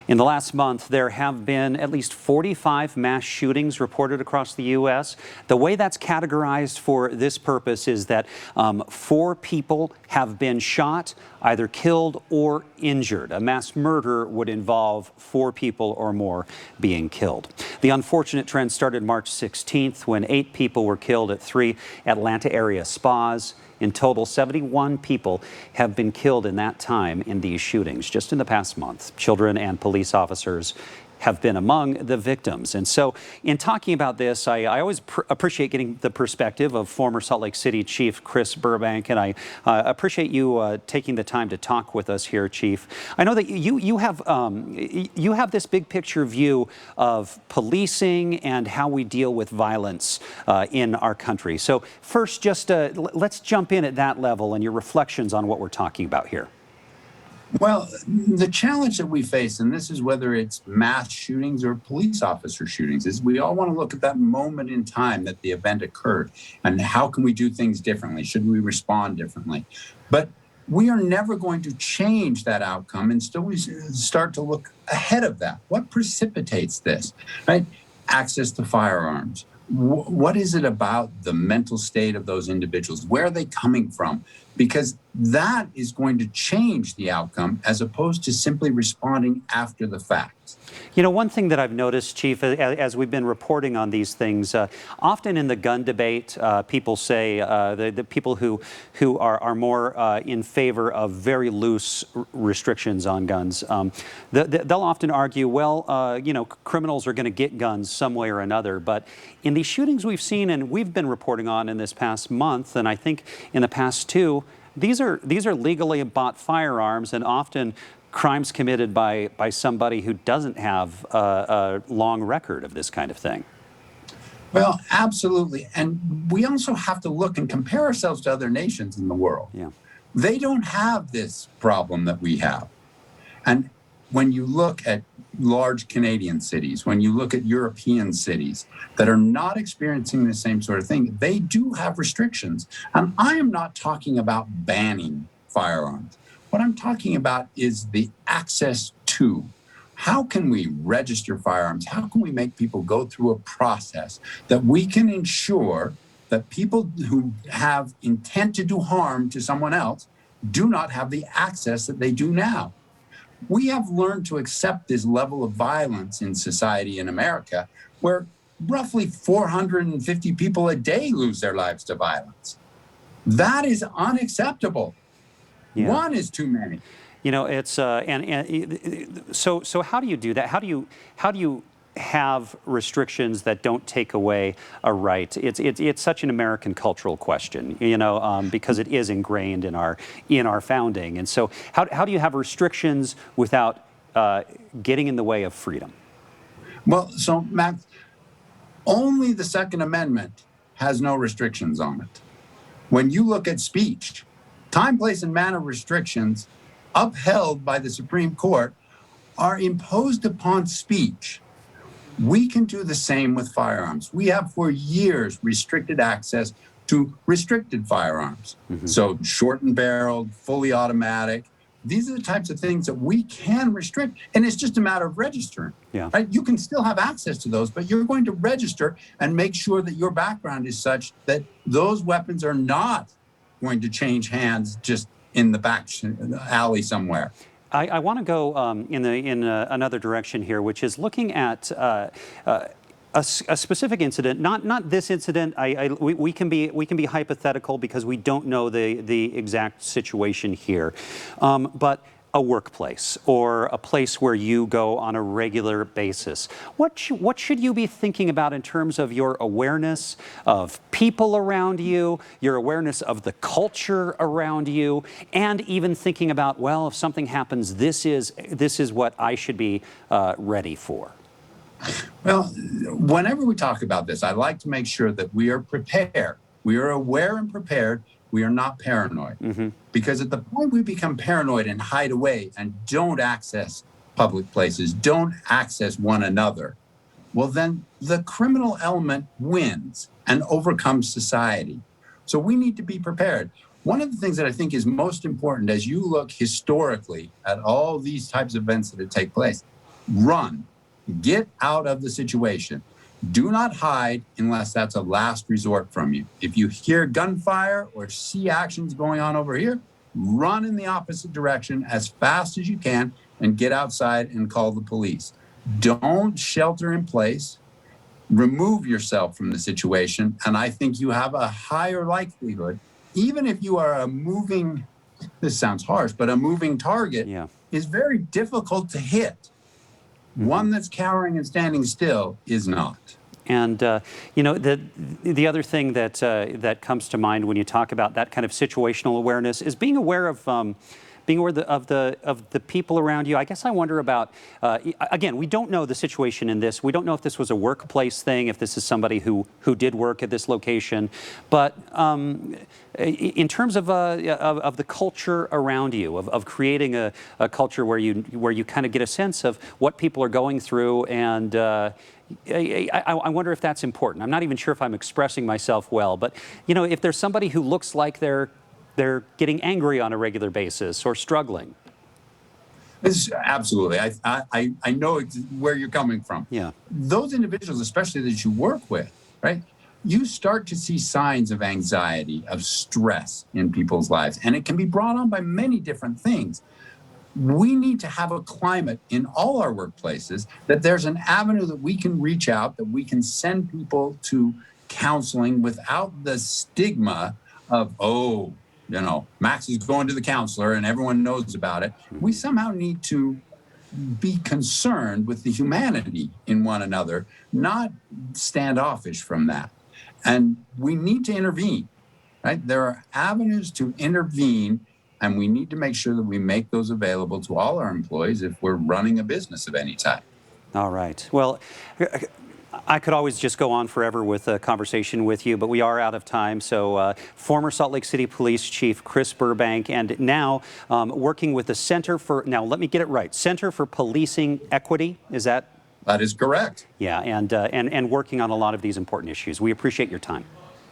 In the last month, there have been at least 45 mass shootings reported across the U.S. The way that's categorized for this purpose is that 4 people have been shot, either killed or injured. A mass murder would involve 4 people or more being killed. The unfortunate trend started March 16th when 8 people were killed at 3 Atlanta area spas. In total, 71 people have been killed in that time in these shootings just in the past month. Children and police officers have been among the victims. And so in talking about this, I always appreciate getting the perspective of former Salt Lake City Chief Chris Burbank, and I appreciate you taking the time to talk with us here, Chief. I know that you have this big picture view of policing and how we deal with violence in our country. So first, just let's jump in at that level and your reflections on what we're talking about here. Well, the challenge that we face, and this is whether it's mass shootings or police officer shootings, is we all want to look at that moment in time that the event occurred and how can we do things differently? Should we respond differently? But we are never going to change that outcome until we start to look ahead of that. What precipitates this, right? Access to firearms. What is it about the mental state of those individuals? Where are they coming from? Because that is going to change the outcome as opposed to simply responding after the fact. You know, one thing that I've noticed, Chief, as we've been reporting on these things, often in the gun debate, people say, the people who are more in favor of very loose restrictions on guns, they'll often argue, well, you know, criminals are going to get guns some way or another. But in these shootings we've seen and we've been reporting on in this past month, and I think in the past 2, these are legally bought firearms and often crimes committed by somebody who doesn't have a long record of this kind of thing. Well, absolutely. And we also have to look and compare ourselves to other nations in the world. Yeah. They don't have this problem that we have. And when you look at large Canadian cities, when you look at European cities that are not experiencing the same sort of thing, they do have restrictions. And I am not talking about banning firearms. What I'm talking about is the access to. How can we register firearms? How can we make people go through a process that we can ensure that people who have intent to do harm to someone else do not have the access that they do now? We have learned to accept this level of violence in society in America, where roughly 450 people a day lose their lives to violence. That is unacceptable. Yeah. 1 is too many. You know, it's so how do you do that? How do you have restrictions that don't take away a right? It's such an American cultural question, you know, because it is ingrained in our founding. And so how do you have restrictions without getting in the way of freedom? Well, so Max, only the Second Amendment has no restrictions on it. When you look at speech, time, place, and manner restrictions upheld by the Supreme Court are imposed upon speech. We can do the same with firearms. We have for years restricted access to restricted firearms. Mm-hmm. So shortened barreled, fully automatic. These are the types of things that we can restrict. And it's just a matter of registering. Yeah. Right? You can still have access to those, but you're going to register and make sure that your background is such that those weapons are not going to change hands just in the back alley somewhere. I want to go in another direction here, which is looking at a specific incident. Not this incident. We can be hypothetical because we don't know the exact situation here, but a workplace or a place where you go on a regular basis. What should you be thinking about in terms of your awareness of people around you, your awareness of the culture around you, and even thinking about, well, if something happens, this is what I should be ready for? Well, whenever we talk about this, I like to make sure that we are prepared. We are aware and prepared. We are not paranoid. Mm-hmm. Because at the point we become paranoid and hide away and don't access public places, don't access one another, well, then the criminal element wins and overcomes society. So we need to be prepared. One of the things that I think is most important as you look historically at all these types of events that take place Run. Get out of the situation. Do not hide unless that's a last resort from you. If you hear gunfire or see actions going on over here, run in the opposite direction as fast as you can and get outside and call the police. Don't shelter in place. Remove yourself from the situation. And I think you have a higher likelihood, even if you are a moving, this sounds harsh, but a moving target is very difficult to hit. One that's cowering and standing still is not. And you know, the other thing that that comes to mind when you talk about that kind of situational awareness is being aware of the people around you. I guess I wonder about again, we don't know the situation in this. We don't know if this was a workplace thing, if this is somebody who did work at this location, but in terms of the culture around you, of creating a culture where you kind of get a sense of what people are going through, and I wonder if that's important. I'm not even sure if I'm expressing myself well, but you know, if there's somebody who looks like they're getting angry on a regular basis or struggling. Absolutely. I know where you're coming from. Yeah. Those individuals, especially that you work with, right? You start to see signs of anxiety, of stress in people's lives, and it can be brought on by many different things. We need to have a climate in all our workplaces that there's an avenue that we can reach out, that we can send people to counseling without the stigma of, oh, you know, Max is going to the counselor and everyone knows about it. We somehow need to be concerned with the humanity in one another, not standoffish from that. And we need to intervene, right? There are avenues to intervene, and we need to make sure that we make those available to all our employees if we're running a business of any type. All right. Well, I could always just go on forever with a conversation with you, but we are out of time. So former Salt Lake City Police Chief Chris Burbank, and now working with the Center for, now let me get it right, Center for Policing Equity, is that? That is correct. Yeah, and working on a lot of these important issues. We appreciate your time.